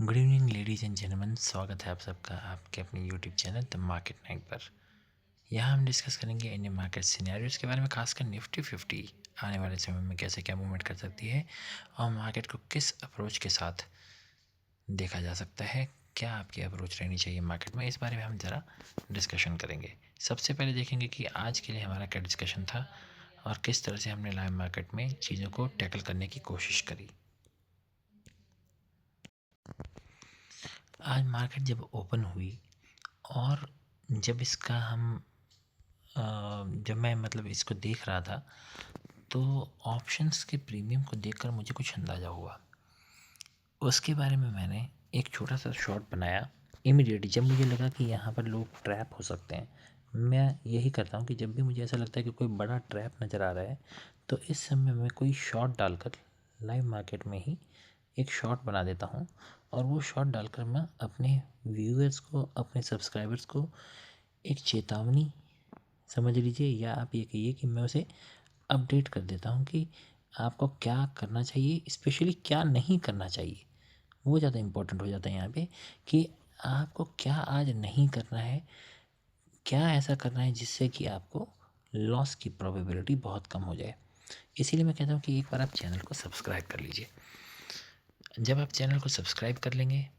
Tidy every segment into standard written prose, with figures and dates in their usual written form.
Good evening ladies and gentleman, स्वागत है आप सबका आपके अपने YouTube channel the market night पर। यहाँ हम डिस्कस करेंगे इंडियन मार्केट सिनेरियोज के बारे में, खासकर निफ्टी 50 आने वाले समय में कैसे क्या मूवमेंट कर सकती है और मार्केट को किस अप्रोच के साथ देखा जा सकता है, क्या आपकी अप्रोच रहनी चाहिए मार्केट में, इस बारे में हम ज़रा डिस्कशन करेंगे। सबसे पहले देखेंगे कि आज के लिए हमारा क्या डिस्कशन था और किस तरह से हमने लाइव मार्केट में चीज़ों को टैकल करने की कोशिश करी। आज मार्केट जब ओपन हुई और जब इसका हम जब मैं इसको देख रहा था तो ऑप्शंस के प्रीमियम को देखकर मुझे कुछ अंदाज़ा हुआ। उसके बारे में मैंने एक छोटा सा शॉट बनाया इमीडिएटली जब मुझे लगा कि यहाँ पर लोग ट्रैप हो सकते हैं। मैं यही करता हूँ कि जब भी मुझे ऐसा लगता है कि कोई बड़ा ट्रैप नज़र आ रहा है तो इस समय मैं कोई शॉट डालकर लाइव मार्केट में ही एक शॉट बना देता हूँ और वो शॉट डालकर मैं अपने व्यूअर्स को, अपने सब्सक्राइबर्स को एक चेतावनी समझ लीजिए, या आप ये कहिए कि मैं उसे अपडेट कर देता हूँ कि आपको क्या करना चाहिए, स्पेशली क्या नहीं करना चाहिए। वो ज़्यादा इम्पोर्टेंट हो जाता है यहाँ पे कि आपको क्या आज नहीं करना है, क्या ऐसा करना है जिससे कि आपको लॉस की प्रोबेबिलिटी बहुत कम हो जाए। इसीलिए मैं कहता हूँ कि एक बार आप चैनल को सब्सक्राइब कर लीजिए। जब आप चैनल को सब्सक्राइब कर लेंगे,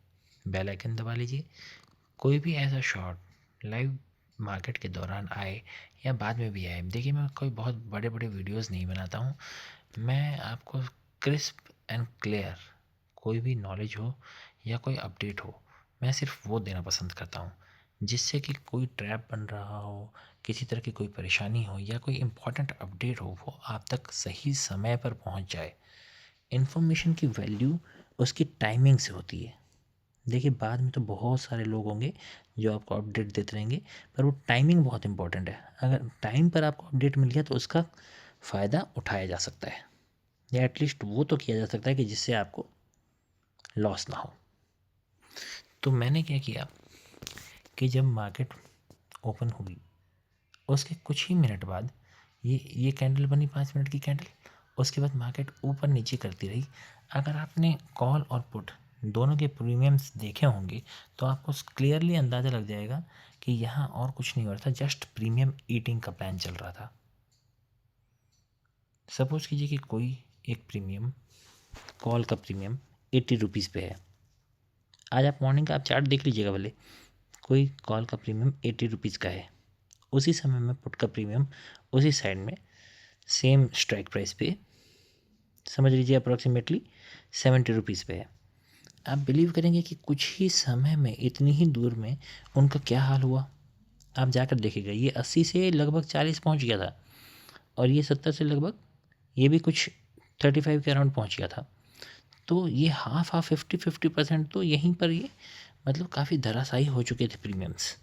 बेल आइकन दबा लीजिए। कोई भी ऐसा शॉट लाइव मार्केट के दौरान आए या बाद में भी आए, देखिए मैं कोई बहुत बड़े बड़े वीडियोस नहीं बनाता हूँ। मैं आपको क्रिस्प एंड क्लियर कोई भी नॉलेज हो या कोई अपडेट हो, मैं सिर्फ वो देना पसंद करता हूँ जिससे कि कोई ट्रैप बन रहा हो, किसी तरह की कोई परेशानी हो या कोई इम्पोर्टेंट अपडेट हो, वो आप तक सही समय पर पहुँच जाए। इन्फॉर्मेशन की वैल्यू उसकी टाइमिंग से होती है। देखिए बाद में तो बहुत सारे लोग होंगे जो आपको अपडेट देते रहेंगे, पर वो टाइमिंग बहुत इंपॉर्टेंट है। अगर टाइम पर आपको अपडेट मिल गया तो उसका फ़ायदा उठाया जा सकता है, या एटलीस्ट वो तो किया जा सकता है कि जिससे आपको लॉस ना हो। तो मैंने क्या किया कि जब मार्केट ओपन हुई उसके कुछ ही मिनट बाद ये कैंडल बनी 5 मिनट की कैंडल। उसके बाद मार्केट ऊपर नीचे करती रही। अगर आपने कॉल और पुट दोनों के प्रीमियम्स देखे होंगे तो आपको क्लियरली अंदाज़ा लग जाएगा कि यहाँ और कुछ नहीं हो रहा था, जस्ट प्रीमियम ईटिंग का प्लान चल रहा था। सपोज़ कीजिए कि कोई एक प्रीमियम, कॉल का प्रीमियम 80 रुपीज़ पे है। आज आप मॉर्निंग का आप चार्ट देख लीजिएगा भले, कोई कॉल का प्रीमियम 80 रुपीज़ का है। उसी समय में पुट का प्रीमियम उसी साइड में सेम स्ट्राइक प्राइस पे समझ लीजिए अप्रॉक्सीमेटली 70 रुपीज़ पे है। आप बिलीव करेंगे कि कुछ ही समय में, इतनी ही दूर में उनका क्या हाल हुआ। आप जाकर देखिएगा, ये 80 से लगभग 40 पहुंच गया था और ये 70 से लगभग, ये भी कुछ 35 के अराउंड पहुंच गया था। तो ये हाफ 50-50% तो यहीं पर ये काफ़ी धराशायी हो चुके थे प्रीमियम्स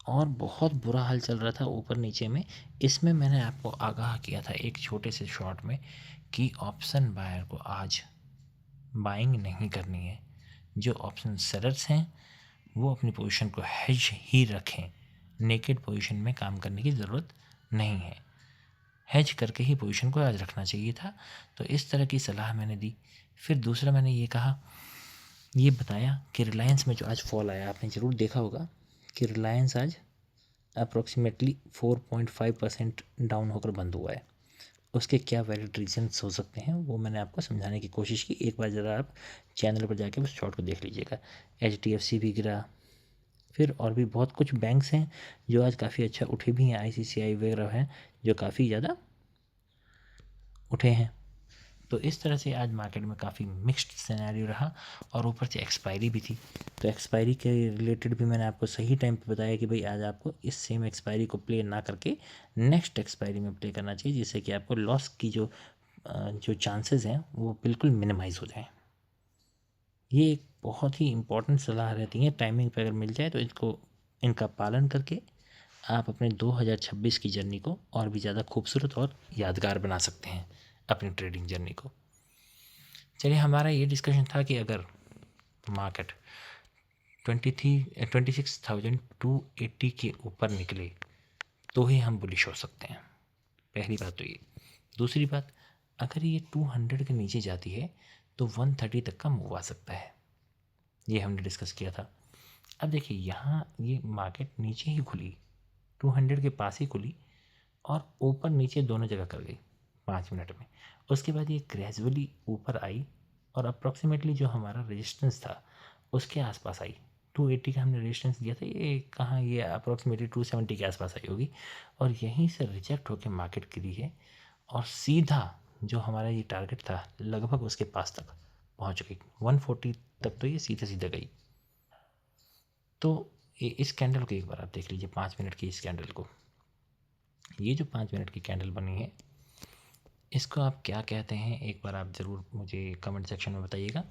और बहुत बुरा हाल चल रहा था ऊपर नीचे में। इसमें मैंने आपको आगाह किया था एक छोटे से शॉट में कि ऑप्शन बायर को आज बाइंग नहीं करनी है। जो ऑप्शन सेलर्स हैं वो अपनी पोजीशन को हेज ही रखें, नेकेड पोजीशन में काम करने की ज़रूरत नहीं है। हेज करके ही पोजीशन को आज रखना चाहिए था। तो इस तरह की सलाह मैंने दी। फिर दूसरा मैंने ये कहा, ये बताया कि रिलायंस में जो आज फॉल आया, आपने ज़रूर देखा होगा कि रिलायंस आज अप्रॉक्सीमेटली 4.5% डाउन होकर बंद हुआ है। उसके क्या वैलिड रीजंस हो सकते हैं वो मैंने आपको समझाने की कोशिश की। एक बार ज़रा आप चैनल पर जाके उस शॉट को देख लीजिएगा। HDFC भी गिरा, फिर और भी बहुत कुछ बैंक्स हैं जो आज काफ़ी अच्छा उठे भी हैं, ICICI वगैरह हैं जो काफ़ी ज़्यादा उठे हैं। तो इस तरह से आज मार्केट में काफ़ी मिक्स्ड सिनेरियो रहा और ऊपर से एक्सपायरी भी थी। तो एक्सपायरी के रिलेटेड भी मैंने आपको सही टाइम पे बताया कि भाई आज आपको इस सेम एक्सपायरी को प्ले ना करके नेक्स्ट एक्सपायरी में प्ले करना चाहिए, जिससे कि आपको लॉस की जो चांसेस हैं वो बिल्कुल मिनिमाइज़ हो जाएं। ये एक बहुत ही इम्पोर्टेंट सलाह रहती है। टाइमिंग पे अगर मिल जाए तो इनका पालन करके आप अपने 2026 की जर्नी को और भी ज़्यादा खूबसूरत और यादगार बना सकते हैं, अपनी ट्रेडिंग जर्नी को। चलिए, हमारा ये डिस्कशन था कि अगर मार्केट 26,280 के ऊपर निकले तो ही हम बुलिश हो सकते हैं। पहली बात तो ये। दूसरी बात, अगर ये 200 के नीचे जाती है तो 130 तक का मूव आ सकता है। ये हमने डिस्कस किया था। अब देखिए यहाँ ये मार्केट नीचे ही खुली, 200 के पास ही खुली और ऊपर नीचे दोनों जगह कर गई 5 मिनट में। उसके बाद ये ग्रेजुअली ऊपर आई और अप्रॉक्सीमेटली जो हमारा रेजिस्टेंस था उसके आसपास आई। 280 का हमने रेजिस्टेंस दिया था, ये कहाँ, ये अप्रॉक्सीमेटली 270 के आसपास आई होगी और यहीं से रिजेक्ट होकर मार्केट गिरी है और सीधा जो हमारा ये टारगेट था लगभग उसके पास तक पहुंच गई, 140 तक तो ये सीधा सीधा गई। तो इस कैंडल को एक बार आप देख लीजिए, 5 मिनट की इस कैंडल को, ये जो 5 मिनट की कैंडल बनी है इसको आप क्या कहते हैं, एक बार आप ज़रूर मुझे कमेंट सेक्शन में बताइएगा।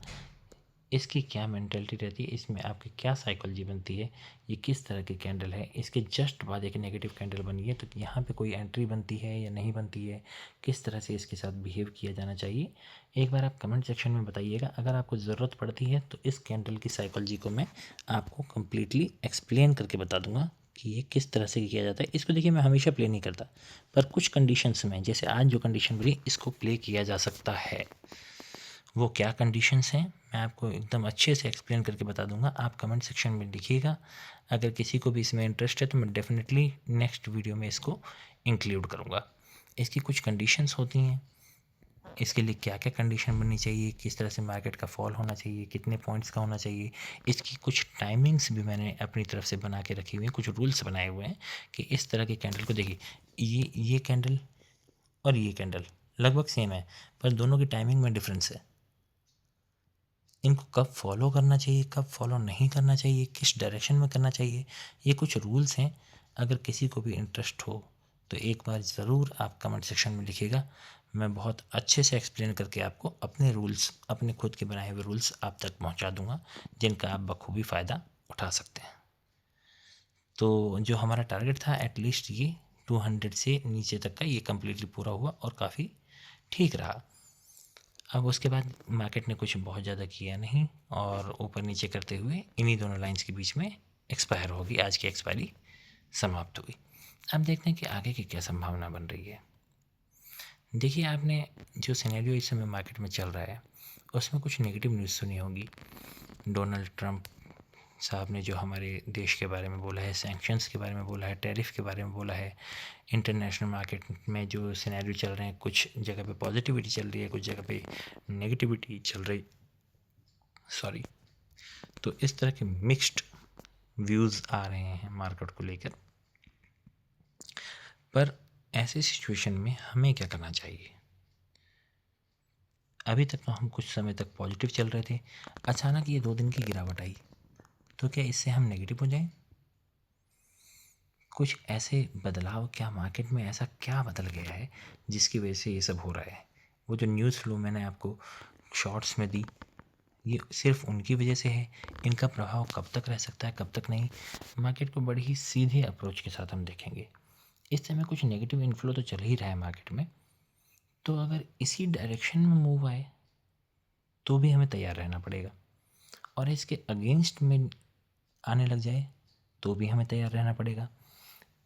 इसकी क्या मेंटालिटी रहती है, इसमें आपकी क्या साइकोलॉजी बनती है, ये किस तरह की कैंडल है, इसके जस्ट बाद एक नेगेटिव कैंडल बनी है तो यहाँ पे कोई एंट्री बनती है या नहीं बनती है, किस तरह से इसके साथ बिहेव किया जाना चाहिए, एक बार आप कमेंट सेक्शन में बताइएगा। अगर आपको ज़रूरत पड़ती है तो इस कैंडल की साइकोलॉजी को मैं आपको कम्प्लीटली एक्सप्लेन करके बता दूँगा कि ये किस तरह से किया जाता है। इसको देखिए मैं हमेशा प्ले नहीं करता, पर कुछ कंडीशंस में, जैसे आज जो कंडीशन बनी, इसको प्ले किया जा सकता है। वो क्या कंडीशंस हैं मैं आपको एकदम अच्छे से एक्सप्लेन करके बता दूंगा, आप कमेंट सेक्शन में लिखिएगा। अगर किसी को भी इसमें इंटरेस्ट है तो मैं डेफिनेटली नेक्स्ट वीडियो में इसको इंक्लूड करूँगा। इसकी कुछ कंडीशंस होती हैं, इसके लिए क्या क्या कंडीशन बननी चाहिए, किस तरह से मार्केट का फॉल होना चाहिए, कितने पॉइंट्स का होना चाहिए, इसकी कुछ टाइमिंग्स भी मैंने अपनी तरफ से बना के रखी हुई हैं, कुछ रूल्स बनाए हुए हैं कि इस तरह के कैंडल को देखिए, ये कैंडल और ये कैंडल लगभग सेम है पर दोनों की टाइमिंग में डिफरेंस है। इनको कब फॉलो करना चाहिए, कब फॉलो नहीं करना चाहिए, किस डायरेक्शन में करना चाहिए, ये कुछ रूल्स हैं। अगर किसी को भी इंटरेस्ट हो तो एक बार ज़रूर आप कमेंट सेक्शन में लिखिएगा, मैं बहुत अच्छे से एक्सप्लेन करके आपको अपने रूल्स, अपने खुद के बनाए हुए रूल्स आप तक पहुंचा दूंगा जिनका आप बखूबी फ़ायदा उठा सकते हैं। तो जो हमारा टारगेट था एटलीस्ट ये 200 से नीचे तक का, ये कम्प्लीटली पूरा हुआ और काफ़ी ठीक रहा। अब उसके बाद मार्केट ने कुछ बहुत ज़्यादा किया नहीं और ऊपर नीचे करते हुए इन्हीं दोनों लाइंस के बीच में एक्सपायर होगी, आज की एक्सपायरी समाप्त हुई। अब देखते हैं कि आगे की क्या संभावना बन रही है। देखिए आपने जो सिनेरियो इस समय मार्केट में चल रहा है उसमें कुछ नेगेटिव न्यूज़ सुनी होगी। डोनाल्ड ट्रंप साहब ने जो हमारे देश के बारे में बोला है, सैंक्शंस के बारे में बोला है, टैरिफ के बारे में बोला है, इंटरनेशनल मार्केट में जो सिनेरियो चल रहे हैं, कुछ जगह पे पॉजिटिविटी चल रही है, कुछ जगह पे नेगेटिविटी चल रही, सॉरी। तो इस तरह के मिक्स्ड व्यूज़ आ रहे हैं मार्केट को लेकर। पर ऐसे सिचुएशन में हमें क्या करना चाहिए? अभी तक तो हम कुछ समय तक पॉजिटिव चल रहे थे, अचानक ये 2 दिन की गिरावट आई, तो क्या इससे हम नेगेटिव हो जाएं? कुछ ऐसे बदलाव, क्या मार्केट में ऐसा क्या बदल गया है जिसकी वजह से ये सब हो रहा है? वो जो न्यूज़ फ्लो मैंने आपको शॉर्ट्स में दी, ये सिर्फ उनकी वजह से है, इनका प्रभाव कब तक रह सकता है, कब तक नहीं, मार्केट को बड़ी ही सीधे अप्रोच के साथ हम देखेंगे। इस समय कुछ नेगेटिव इन्फ्लो तो चल ही रहा है मार्केट में, तो अगर इसी डायरेक्शन में मूव आए तो भी हमें तैयार रहना पड़ेगा, और इसके अगेंस्ट में आने लग जाए तो भी हमें तैयार रहना पड़ेगा।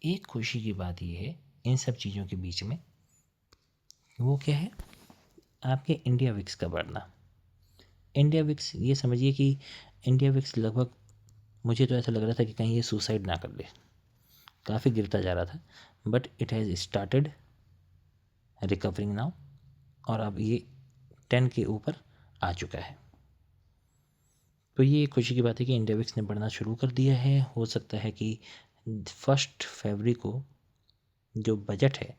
एक खुशी की बात यह है इन सब चीज़ों के बीच में, वो क्या है, आपके इंडिया विक्स का बढ़ना। इंडिया विक्स, ये समझिए कि इंडिया विक्स लगभग, मुझे तो ऐसा लग रहा था कि कहीं ये सुसाइड ना कर ले, काफ़ी गिरता जा रहा था, but it has started recovering now और अब ये 10 के ऊपर आ चुका है। तो ये खुशी की बात है कि इंडिया विक्स ने बढ़ना शुरू कर दिया है। हो सकता है कि 1 फरवरी को जो बजट है,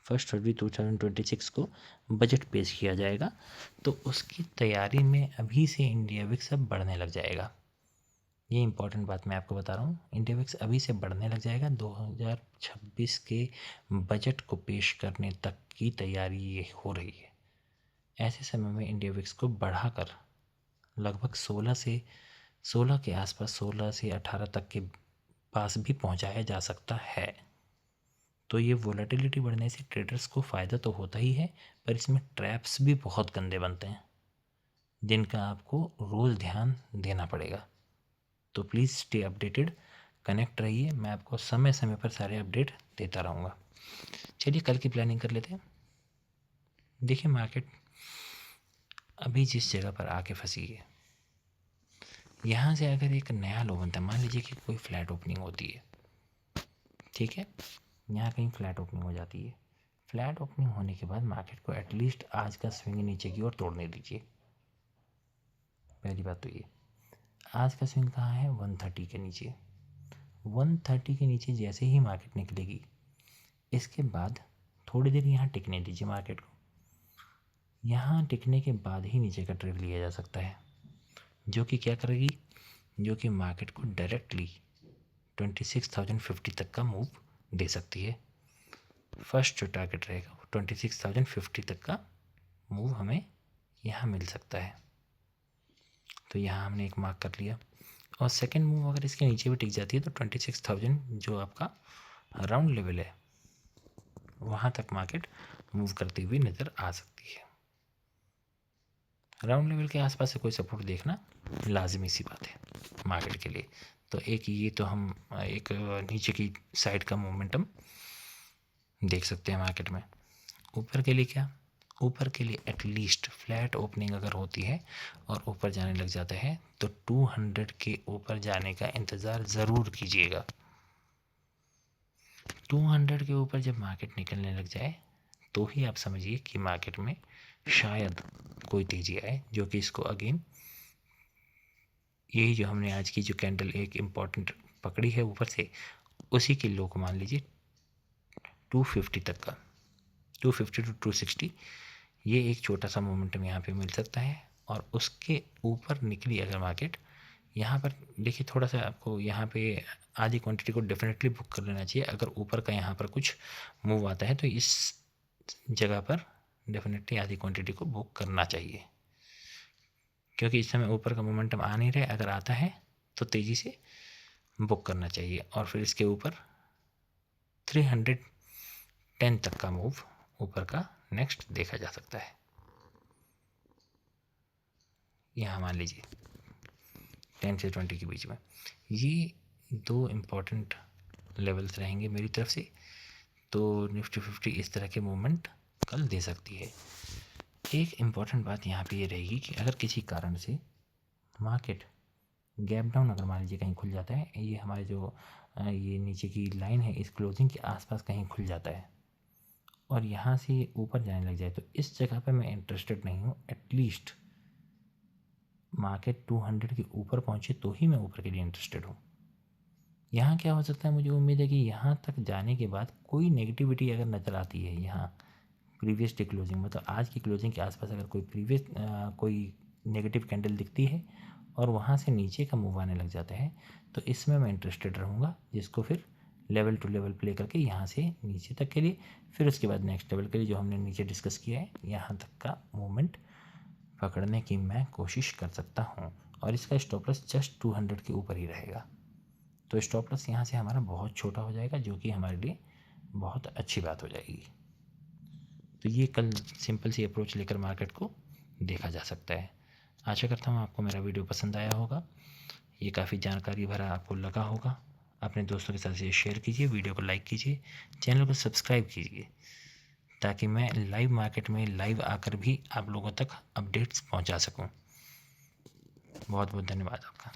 1 फरवरी 2026 को बजट पेश किया जाएगा, तो उसकी तैयारी में अभी से इंडिया विक्स अब बढ़ने लग जाएगा। ये इंपॉर्टेंट बात मैं आपको बता रहा हूँ, इंडिया विक्स अभी से बढ़ने लग जाएगा। 2026 के बजट को पेश करने तक की तैयारी ये हो रही है। ऐसे समय में इंडिया विक्स को बढ़ाकर लगभग 16 के आसपास, 16 से 18 तक के पास भी पहुंचाया जा सकता है। तो ये वोलेटिलिटी बढ़ने से ट्रेडर्स को फ़ायदा तो होता ही है, पर इसमें ट्रैप्स भी बहुत गंदे बनते हैं जिनका आपको रोज़ ध्यान देना पड़ेगा। तो प्लीज़ स्टे अपडेटेड, कनेक्ट रहिए, मैं आपको समय समय पर सारे अपडेट देता रहूँगा। चलिए कल की प्लानिंग कर लेते हैं। देखिए मार्केट अभी जिस जगह पर आके फंसी है, यहाँ से अगर एक नया लो बनता है, मान लीजिए कि कोई फ्लैट ओपनिंग होती है, ठीक है, यहाँ कहीं फ्लैट ओपनिंग हो जाती है। फ्लैट ओपनिंग होने के बाद मार्केट को एटलीस्ट आज का स्विंग नीचे की ओर तोड़ने दीजिए। पहली बात तो ये, आज का स्विंग कहाँ है, 130 के नीचे। 130 के नीचे जैसे ही मार्केट निकलेगी, इसके बाद थोड़ी देर यहाँ टिकने दीजिए मार्केट को। यहाँ टिकने के बाद ही नीचे का ट्रेड लिया जा सकता है, जो कि क्या करेगी, जो कि मार्केट को डायरेक्टली 26,050 तक का मूव दे सकती है। फर्स्ट जो टारगेट रहेगा वो 26,050 तक का मूव हमें यहाँ मिल सकता है। तो यहाँ हमने एक मार्क कर लिया। और सेकंड मूव अगर इसके नीचे भी टिक जाती है तो 26,000 जो आपका राउंड लेवल है, वहाँ तक मार्केट मूव करती हुई नज़र आ सकती है। राउंड लेवल के आसपास से कोई सपोर्ट देखना लाजमी सी बात है मार्केट के लिए। तो एक ये तो हम एक नीचे की साइड का मोमेंटम देख सकते हैं मार्केट में। ऊपर के लिए क्या, ऊपर के लिए एटलीस्ट फ्लैट ओपनिंग अगर होती है और ऊपर जाने लग जाता है तो 200 के ऊपर जाने का इंतज़ार ज़रूर कीजिएगा। 200 के ऊपर जब मार्केट निकलने लग जाए तो ही आप समझिए कि मार्केट में शायद कोई तेज़ी आए, जो कि इसको अगेन यही जो हमने आज की जो कैंडल एक इम्पॉर्टेंट पकड़ी है ऊपर से, उसी के लो को मान लीजिए 250 तक का, 250 टू 260, ये एक छोटा सा मोमेंटम यहाँ पे मिल सकता है। और उसके ऊपर निकली अगर मार्केट, यहाँ पर देखिए थोड़ा सा आपको यहाँ पे आधी क्वांटिटी को डेफिनेटली बुक कर लेना चाहिए। अगर ऊपर का यहाँ पर कुछ मूव आता है तो इस जगह पर डेफिनेटली आधी क्वांटिटी को बुक करना चाहिए, क्योंकि इस समय ऊपर का मोमेंटम आ नहीं रहा है। अगर आता है तो तेज़ी से बुक करना चाहिए। और फिर इसके ऊपर 310 तक का मूव ऊपर का नेक्स्ट देखा जा सकता है। यहाँ मान लीजिए 10 से 20 के बीच में ये दो इम्पॉर्टेंट लेवल्स रहेंगे मेरी तरफ से। तो निफ्टी 50 इस तरह के मूवमेंट कल दे सकती है। एक इम्पॉर्टेंट बात यहाँ पे ये रहेगी कि अगर किसी कारण से मार्केट गैप डाउन अगर मान लीजिए कहीं खुल जाता है, ये हमारे जो ये नीचे की लाइन है इस क्लोजिंग के आसपास कहीं खुल जाता है और यहाँ से ऊपर जाने लग जाए, तो इस जगह पे मैं इंटरेस्टेड नहीं हूँ। एटलीस्ट मार्केट 200 के ऊपर पहुँचे तो ही मैं ऊपर के लिए इंटरेस्टेड हूँ। यहाँ क्या हो सकता है, मुझे उम्मीद है कि यहाँ तक जाने के बाद कोई नेगेटिविटी अगर नज़र आती है, यहाँ प्रीवियस डे क्लोजिंग मतलब आज की क्लोजिंग के आसपास अगर कोई नेगेटिव कैंडल दिखती है और वहाँ से नीचे का मूव आने लग जाता है, तो इसमें मैं इंटरेस्टेड रहूँगा, जिसको फिर लेवल टू लेवल प्ले करके यहाँ से नीचे तक के लिए, फिर उसके बाद नेक्स्ट लेवल के लिए जो हमने नीचे डिस्कस किया है, यहाँ तक का मूवमेंट पकड़ने की मैं कोशिश कर सकता हूँ। और इसका स्टॉप लॉस जस्ट 200 के ऊपर ही रहेगा। तो स्टॉप लॉस यहाँ से हमारा बहुत छोटा हो जाएगा, जो कि हमारे लिए बहुत अच्छी बात हो जाएगी। तो ये कल सिंपल सी अप्रोच लेकर मार्केट को देखा जा सकता है। आशा करता हूँ आपको मेरा वीडियो पसंद आया होगा, ये काफ़ी जानकारी भरा आपको लगा होगा। अपने दोस्तों के साथ इसे शेयर कीजिए, वीडियो को लाइक कीजिए, चैनल को सब्सक्राइब कीजिए, ताकि मैं लाइव मार्केट में लाइव आकर भी आप लोगों तक अपडेट्स पहुंचा सकूं। बहुत बहुत धन्यवाद आपका।